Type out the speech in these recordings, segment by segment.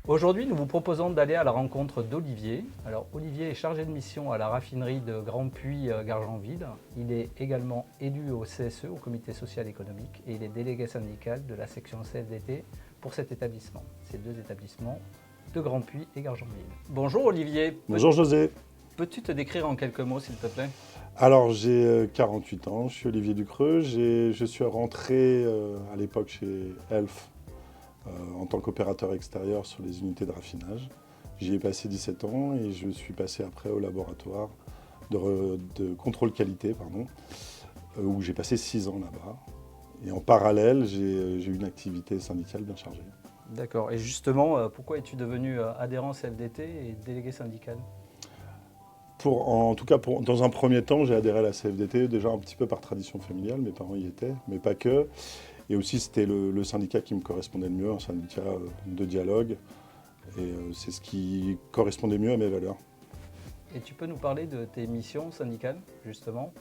Aujourd'hui, nous vous proposons d'aller à la rencontre d'Olivier. Alors, Olivier est chargé de mission à la raffinerie de Grandpuits-Gargenville. Il est également élu au CSE, au Comité social économique, et il est délégué syndical de la section CFDT pour cet établissement. Ces deux établissements de Grandpuits et Gargenville. Bonjour Olivier. Bonjour José. Peux-tu te décrire en quelques mots, s'il te plaît? Alors, j'ai 48 ans, je suis Olivier Ducreux. Je suis rentré à l'époque chez Elf en tant qu'opérateur extérieur sur les unités de raffinage. J'y ai passé 17 ans et je suis passé après au laboratoire de contrôle qualité, où j'ai passé 6 ans là-bas. Et en parallèle, j'ai eu une activité syndicale bien chargée. D'accord. Et justement, pourquoi es-tu devenu adhérent CFDT et délégué syndical? Dans un premier temps, j'ai adhéré à la CFDT, déjà un petit peu par tradition familiale, mes parents y étaient, mais pas que. Et aussi, c'était le syndicat qui me correspondait le mieux, un syndicat de dialogue. Et c'est ce qui correspondait mieux à mes valeurs. Et tu peux nous parler de tes missions syndicales, justement?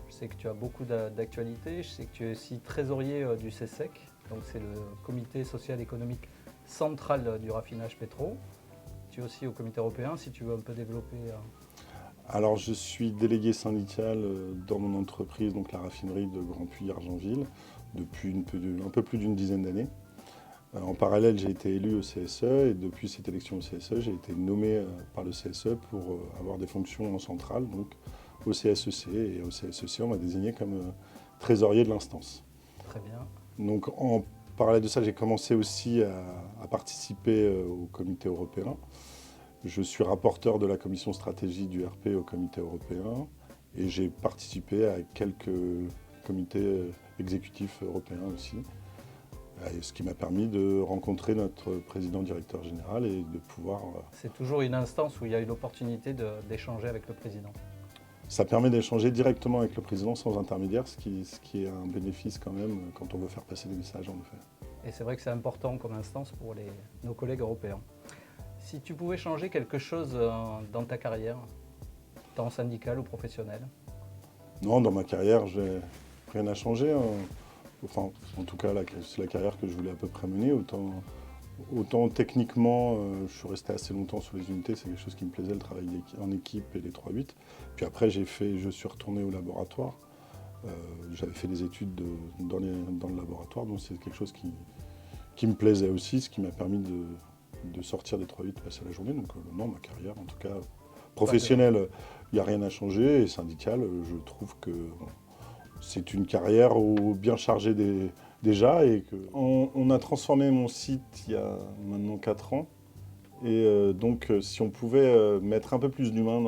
Je sais que tu as beaucoup d'actualités, je sais que tu es aussi trésorier du CSEC, donc c'est le comité social économique central du raffinage pétro. Tu es aussi au comité européen, si tu veux un peu développer. Alors, je suis délégué syndical dans mon entreprise, donc la raffinerie de Grandpuits-Gargenville, depuis un peu plus d'une dizaine d'années. En parallèle, j'ai été élu au CSE et depuis cette élection au CSE, j'ai été nommé par le CSE pour avoir des fonctions en centrale, donc au CSEC. Et au CSEC, on m'a désigné comme trésorier de l'instance. Très bien. Donc, en parallèle de ça, j'ai commencé aussi à participer au comité européen. Je suis rapporteur de la commission stratégie du RP au comité européen et j'ai participé à quelques comités exécutifs européens aussi, ce qui m'a permis de rencontrer notre président directeur général et de pouvoir... C'est toujours une instance où il y a eu l'opportunité d'échanger avec le président. Ça permet d'échanger directement avec le président sans intermédiaire, ce qui est un bénéfice quand même quand on veut faire passer des messages en effet. Et c'est vrai que c'est important comme instance pour nos collègues européens. Si tu pouvais changer quelque chose dans ta carrière, tant syndicale ou professionnelle? Non, dans ma carrière, j'ai rien à changer. Enfin, en tout cas, c'est la carrière que je voulais à peu près mener. Autant techniquement, je suis resté assez longtemps sur les unités, c'est quelque chose qui me plaisait, le travail en équipe et les 3-8. Puis après, je suis retourné au laboratoire. J'avais fait des études dans le laboratoire, donc c'est quelque chose qui me plaisait aussi, ce qui m'a permis de sortir des 3-8, passer la journée. Donc non, ma carrière, en tout cas professionnelle, il n'y a rien à changer. Et syndicale, je trouve que c'est une carrière bien chargée déjà. Et on a transformé mon site il y a maintenant 4 ans. Et donc si on pouvait mettre un peu plus d'humain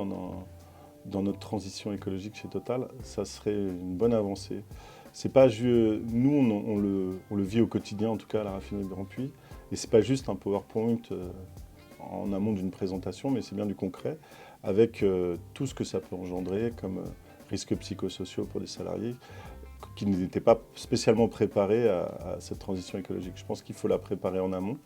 dans notre transition écologique chez Total, ça serait une bonne avancée. C'est pas nous, on le vit au quotidien, en tout cas à la raffinerie de Grandpuits. Et c'est pas juste un PowerPoint en amont d'une présentation, mais c'est bien du concret, avec tout ce que ça peut engendrer comme risques psychosociaux pour des salariés qui n'étaient pas spécialement préparés à cette transition écologique. Je pense qu'il faut la préparer en amont.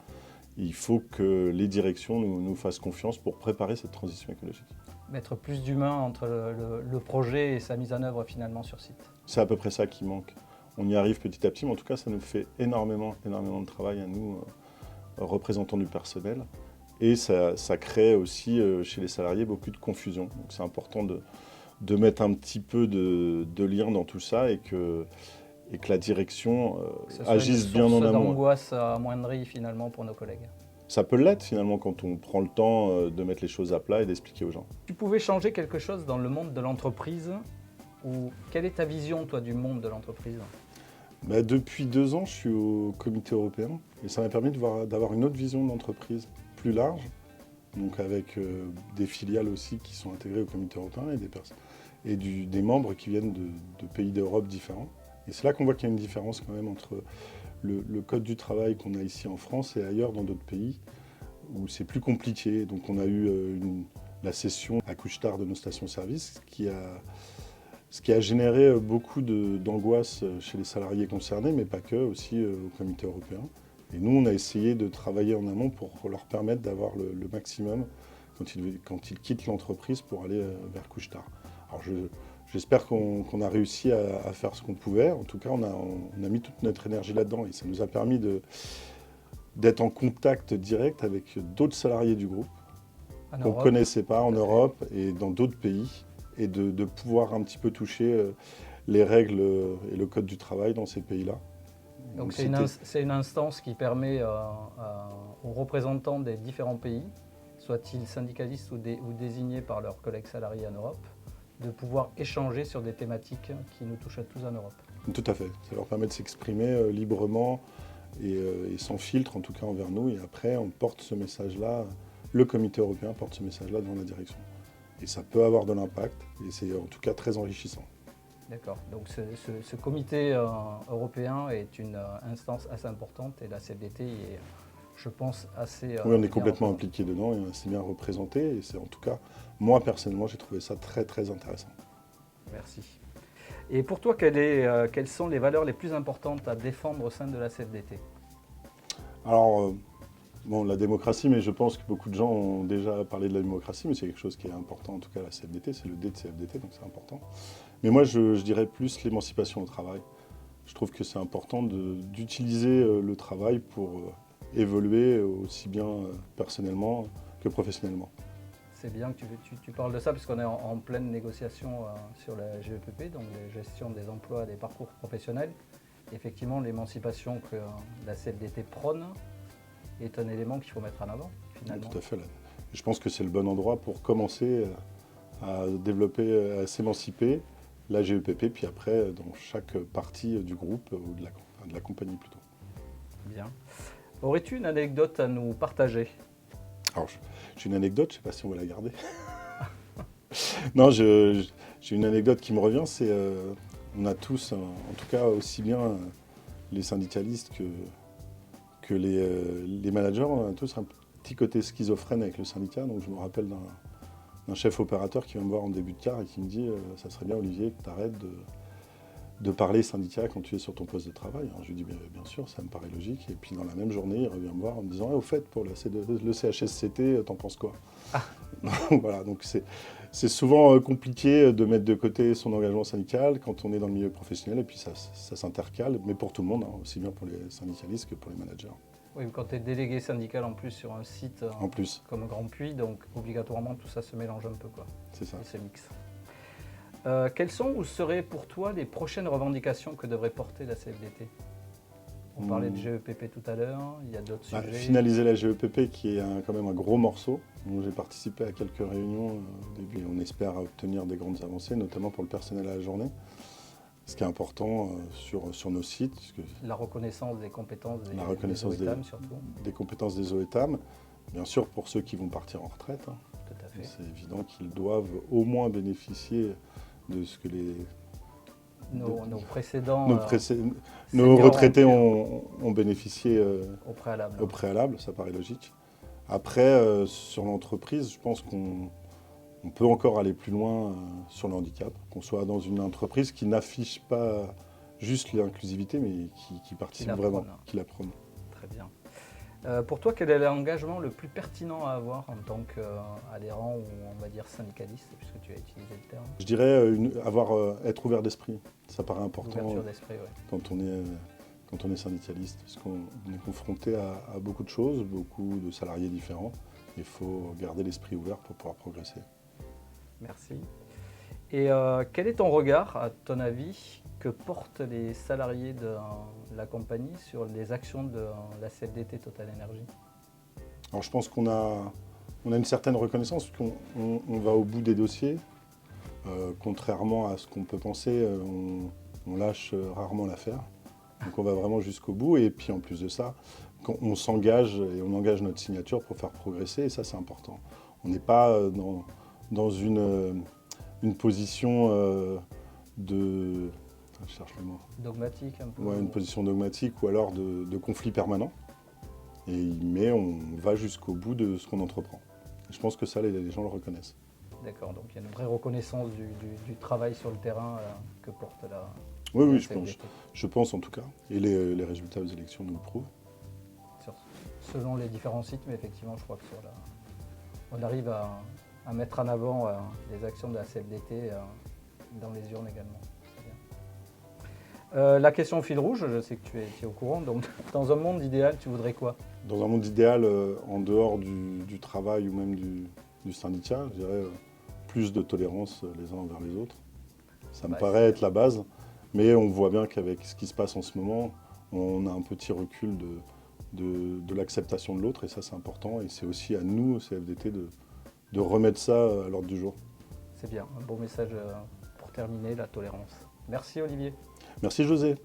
Il faut que les directions nous fassent confiance pour préparer cette transition écologique. Mettre plus d'humain entre le projet et sa mise en œuvre finalement sur site. C'est à peu près ça qui manque. On y arrive petit à petit, mais en tout cas, ça nous fait énormément de travail à nous, représentants du personnel. Et ça crée aussi chez les salariés beaucoup de confusion. Donc c'est important de mettre un petit peu de lien dans tout ça et que la direction agisse bien en amont. Que ce soit une source d'angoisse amoindrie finalement pour nos collègues. Ça peut l'être finalement quand on prend le temps de mettre les choses à plat et d'expliquer aux gens. Tu pouvais changer quelque chose dans le monde de l'entreprise ou quelle est ta vision toi du monde de l'entreprise? Depuis 2 ans, je suis au comité européen et ça m'a permis d'avoir une autre vision de l'entreprise plus large, donc avec des filiales aussi qui sont intégrées au comité européen et des membres qui viennent de pays d'Europe différents. Et c'est là qu'on voit qu'il y a une différence quand même entre le code du travail qu'on a ici en France et ailleurs dans d'autres pays où c'est plus compliqué. Donc on a eu la cession à Couche-Tard de nos stations-service, Ce qui a généré beaucoup d'angoisse chez les salariés concernés, mais pas que, aussi au comité européen. Et nous, on a essayé de travailler en amont pour leur permettre d'avoir le maximum quand ils quittent l'entreprise pour aller vers Couche-Tard. Alors j'espère qu'on a réussi à faire ce qu'on pouvait. En tout cas, on a mis toute notre énergie là-dedans et ça nous a permis d'être en contact direct avec d'autres salariés du groupe qu'on ne connaissait pas en Europe et dans d'autres pays, et de pouvoir un petit peu toucher les règles et le code du travail dans ces pays-là. Donc c'est une instance qui permet aux représentants des différents pays, soient-ils syndicalistes ou désignés par leurs collègues salariés en Europe, de pouvoir échanger sur des thématiques qui nous touchent à tous en Europe. Tout à fait. Ça leur permet de s'exprimer librement et sans filtre, en tout cas envers nous. Et après, on porte ce message-là, le comité européen porte ce message-là devant la direction. Et ça peut avoir de l'impact, et c'est en tout cas très enrichissant. D'accord. Donc ce comité européen est une instance assez importante et la CFDT est, je pense, assez... Oui, on est complètement impliqué dedans et assez bien représenté. Et c'est en tout cas, moi personnellement, j'ai trouvé ça très très intéressant. Merci. Et pour toi, quelles sont les valeurs les plus importantes à défendre au sein de la CFDT? Alors, bon, la démocratie, mais je pense que beaucoup de gens ont déjà parlé de la démocratie, mais c'est quelque chose qui est important, en tout cas à la CFDT, c'est le D de CFDT, donc c'est important. Mais moi, je dirais plus l'émancipation au travail. Je trouve que c'est important d'utiliser le travail pour évoluer aussi bien personnellement que professionnellement. C'est bien que tu parles de ça, parce qu'on est en pleine négociation sur la GEPP, donc la gestion des emplois et des parcours professionnels. Effectivement, l'émancipation que la CFDT prône est un élément qu'il faut mettre en avant, finalement. Tout à fait. Je pense que c'est le bon endroit pour commencer à développer, à s'émanciper, la GEPP, puis après dans chaque partie du groupe ou de la compagnie plutôt. Bien. Aurais-tu une anecdote à nous partager? Alors, j'ai une anecdote, je ne sais pas si on va la garder. Non, j'ai une anecdote qui me revient, c'est on a tous, en tout cas aussi bien les syndicalistes que les managers, on a tous un petit côté schizophrène avec le syndicat. Donc je me rappelle d'un chef opérateur qui vient me voir en début de quart et qui me dit ça serait bien, Olivier, que tu arrêtes de parler syndicat quand tu es sur ton poste de travail. Alors je lui dis bien sûr, ça me paraît logique. Et puis dans la même journée, il revient me voir en me disant au fait, pour le CHSCT, t'en penses quoi? Voilà, donc c'est souvent compliqué de mettre de côté son engagement syndical quand on est dans le milieu professionnel, et puis ça s'intercale, mais pour tout le monde, hein, aussi bien pour les syndicalistes que pour les managers. Oui, quand tu es délégué syndical en plus sur un site comme Grand Puy, donc obligatoirement tout ça se mélange un peu, quoi. C'est ça. Et se mixe. Quelles sont ou seraient pour toi les prochaines revendications que devrait porter la CFDT? On parlait de GEPP tout à l'heure, il y a d'autres sujets. Finaliser la GEPP qui est quand même un gros morceau. J'ai participé à quelques réunions au début et on espère obtenir des grandes avancées, notamment pour le personnel à la journée. Ce qui est important sur nos sites. La reconnaissance des compétences des OETAM surtout. Des compétences des OETAM, bien sûr pour ceux qui vont partir en retraite. Hein. Tout à fait. C'est évident qu'ils doivent au moins bénéficier de ce que nos précédents nos retraités ont bénéficié au préalable, ça paraît logique. Après, sur l'entreprise, je pense qu'on peut encore aller plus loin sur le handicap, qu'on soit dans une entreprise qui n'affiche pas juste l'inclusivité, mais qui participe vraiment, qui la prône. Très bien. Pour toi, quel est l'engagement le plus pertinent à avoir en tant qu'adhérent ou on va dire syndicaliste, puisque tu as utilisé le terme? Je dirais être ouvert d'esprit. Ça paraît important quand on est syndicaliste, parce qu'on est confronté à beaucoup de choses, beaucoup de salariés différents. Il faut garder l'esprit ouvert pour pouvoir progresser. Merci. Et quel est ton regard, à ton avis, que portent les salariés de la compagnie sur les actions de la CFDT Total Energy? Alors je pense qu'on a une certaine reconnaissance, parce qu'on va au bout des dossiers. Contrairement à ce qu'on peut penser, on lâche rarement l'affaire. Donc on va vraiment jusqu'au bout. Et puis en plus de ça, on s'engage et on engage notre signature pour faire progresser. Et ça, c'est important. On n'est pas dans une position je cherche le mot. Dogmatique un peu. Ouais, une position dogmatique ou alors de conflit permanent. Mais on va jusqu'au bout de ce qu'on entreprend. Et je pense que ça, les gens le reconnaissent. D'accord, donc il y a une vraie reconnaissance du travail sur le terrain que porte la Oui, CFDT. je pense en tout cas. Et les résultats aux élections nous le prouvent. Selon les différents sites, mais effectivement, je crois que on arrive à mettre en avant les actions de la CFDT dans les urnes également. C'est bien. La question fil rouge, je sais que tu es au courant, donc dans un monde idéal, tu voudrais quoi? Dans un monde idéal, en dehors du travail ou même du syndicat, je dirais plus de tolérance les uns envers les autres. Ça me paraît être la base, mais on voit bien qu'avec ce qui se passe en ce moment, on a un petit recul de l'acceptation de l'autre, et ça c'est important, et c'est aussi à nous, au CFDT, de remettre ça à l'ordre du jour. C'est bien, un bon message pour terminer, la tolérance. Merci Olivier. Merci José.